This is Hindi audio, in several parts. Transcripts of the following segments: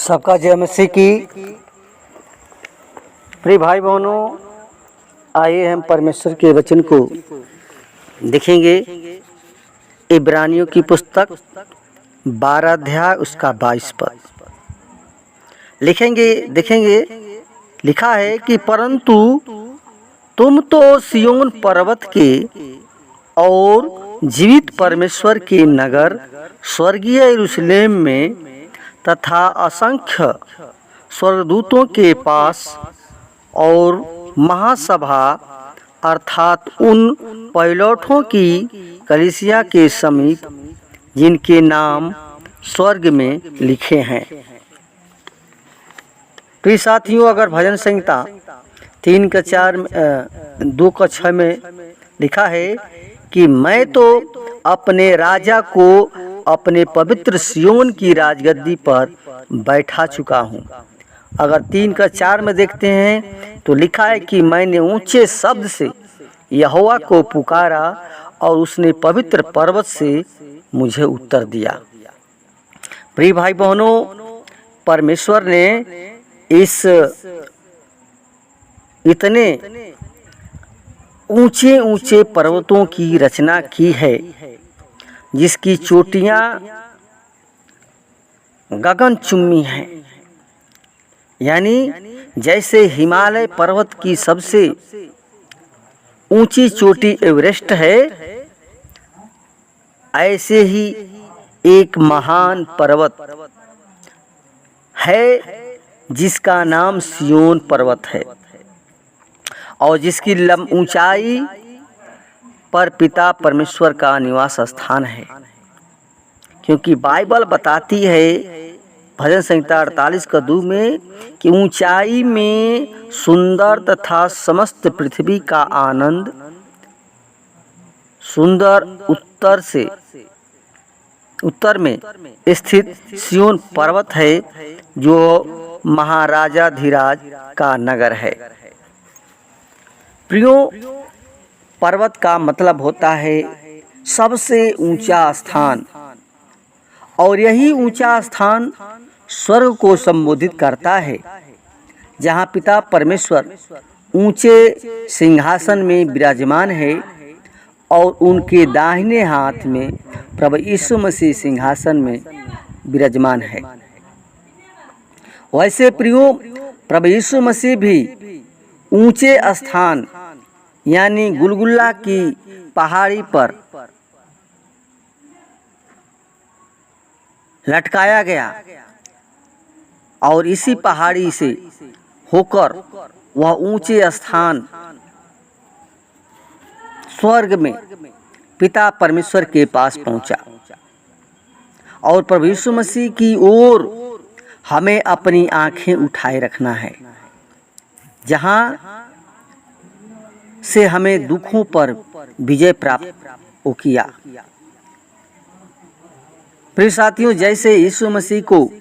सबका जय मसीह की। प्रिय भाई बहनों, आइए हम परमेश्वर के वचन को देखेंगे। इब्रानियों की पुस्तक 12 अध्याय उसका 22 पद देखेंगे। लिखा है कि परंतु तुम तो सियोन पर्वत के और जीवित परमेश्वर के नगर स्वर्गीय यरूशलेम में तथा असंख्य स्वर्गदूतों के पास और महासभा अर्थात उन पैलौठों की कलीसिया के समीप जिनके नाम स्वर्ग में लिखे हैं। प्रिय साथियों, अगर भजन संहिता 3:4-2:6 में लिखा है कि मैं तो अपने राजा को अपने पवित्र सियोन की राजगद्दी पर बैठा चुका हूँ। अगर 3:4 में देखते हैं तो लिखा है कि मैंने ऊंचे शब्द से यहोवा को पुकारा और उसने पवित्र पर्वत से मुझे उत्तर दिया। प्रिय भाई बहनों, परमेश्वर ने इस इतने ऊंचे ऊंचे पर्वतों की रचना की है जिसकी चोटियां गगनचुम्बी हैं। यानी जैसे हिमालय पर्वत की सबसे ऊंची चोटी एवरेस्ट है, ऐसे ही एक महान पर्वत है जिसका नाम सियोन पर्वत है और जिसकी ऊंचाई पर पिता परमेश्वर का निवास स्थान है। क्योंकि बाइबल बताती है भजन संहिता 48:2 में कि ऊंचाई में सुंदर तथा समस्त पृथ्वी का आनंद सुंदर उत्तर में स्थित सियोन पर्वत है जो महाराजा धीराज का नगर है। प्रियो, पर्वत का मतलब होता है सबसे ऊंचा स्थान, और यही ऊंचा स्थान स्वर्ग को संबोधित करता है, जहां पिता परमेश्वर ऊंचे सिंहासन में विराजमान है और उनके दाहिने हाथ में प्रभु यीशु मसीह सिंहासन में विराजमान है। वैसे प्रियो, प्रभु यीशु मसीह भी ऊंचे स्थान यानी गुलगुल्ला की पहाड़ी पर लटकाया गया और इसी पहाड़ी से होकर वह ऊंचे स्थान स्वर्ग में पिता परमेश्वर के पास पहुंचा। और प्रभु यीशु मसीह की ओर हमें अपनी आंखें उठाए रखना है, जहां से हमें दुखों पर विजय प्राप्त किया। प्रिय साथियों, जैसे यीशु मसीह को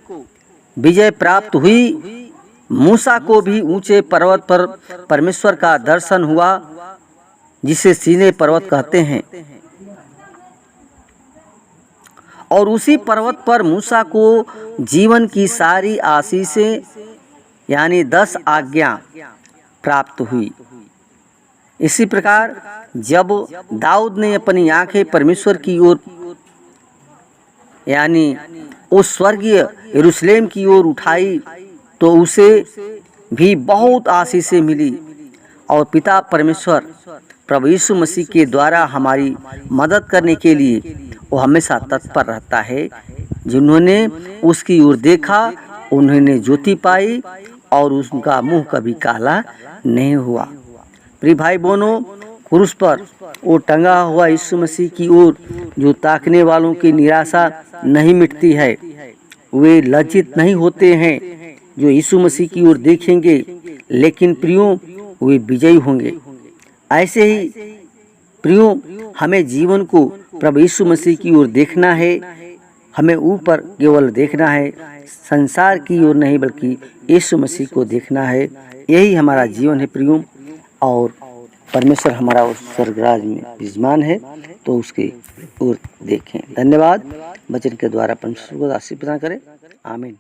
विजय प्राप्त हुई, मूसा को भी ऊंचे पर्वत पर परमेश्वर का दर्शन हुआ, जिसे सीनै पर्वत कहते हैं। और उसी पर्वत पर मूसा को जीवन की सारी आशीषें यानी 10 आज्ञा प्राप्त हुई। इसी प्रकार जब दाऊद ने अपनी आंखें परमेश्वर की ओर यानी उस स्वर्गीय यरूशलेम की ओर उठाई तो उसे भी बहुत आशीषें मिली। और पिता परमेश्वर प्रभु यीशु मसीह के द्वारा हमारी मदद करने के लिए वो हमेशा तत्पर रहता है। जिन्होंने उसकी ओर देखा उन्होंने ज्योति पाई और उसका मुंह कभी काला नहीं हुआ। प्रिय भाई बहनों, क्रूस पर वो टंगा हुआ यीशु मसीह की ओर जो ताकने वालों की निराशा नहीं मिटती है, वे लज्जित नहीं होते हैं जो यीशु मसीह की ओर देखेंगे, लेकिन प्रियो वे विजयी होंगे। ऐसे ही प्रियो, हमें जीवन को प्रभु यीशु मसीह की ओर देखना है। हमें ऊपर केवल देखना है, संसार की ओर नहीं बल्कि यीशु मसीह को देखना है। यही हमारा जीवन है प्रियो। और परमेश्वर हमारा उस स्वर्गराज में विराजमान है, तो उसके ओर देखें। धन्यवाद। वचन के द्वारा परमेश्वर को आशीष प्रदान करें। आमीन।